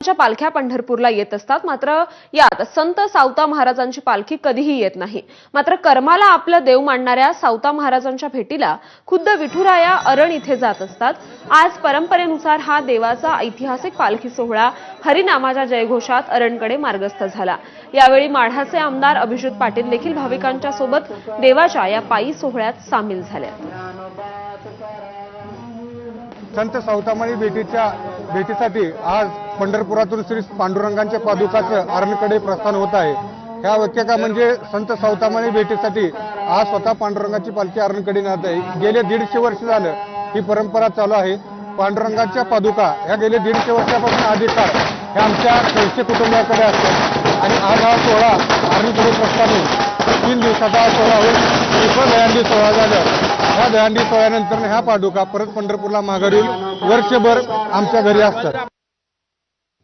च्या पालख्या पंढरपूरला येत असतात। मात्र यात संत सावता महाराजांची पालखी कधीही येत नाही। मात्र कर्माला आपलं देव मानणाऱ्या सावता महाराजांच्या भेटीला खुद्द विठुराया अरण इथे जात असतात। आज परंपरेनुसार हा देवाचा ऐतिहासिक पालखी सोहळा हरिनामाच्या जयघोषात अरणकडे मार्गस्थ झाला। यावेळी माढाचे आमदार अभिजित पाटील देखील भाविकांच्या सोबत देवाच्या या पायी सोहळ्यात सामील झाले। संत सावतामाळी भेटीसाठी आज पंढरपुरातून श्री पांडुरंगांच्या पादुकाचं अरणकडे प्रस्थान होत आहे। ह्या वाक्याचा म्हणजे संत सावतामाळी भेटीसाठी आज स्वतः पांडुरंगाची पालखी अरणकडे जात आहे। गेले 150 वर्ष झालं ही परंपरा चालू आहे। पांडुरंगाच्या पादुका ह्या गेले 150 वर्षापासून अधिकार ह्या आमच्या कैसे कुटुंबाकडे असतात आणि आज हा सोहळा अरणकडे प्रस्थान होईल। 3 दिवसाचा हा सोहळा होईल। एक दहंडी सोहळा झाला। ह्या दहंडी सोहळ्यानंतर ह्या पादुका परत पंढरपूरला माघारी येईल। वर्षभर आमच्या घरी असतात।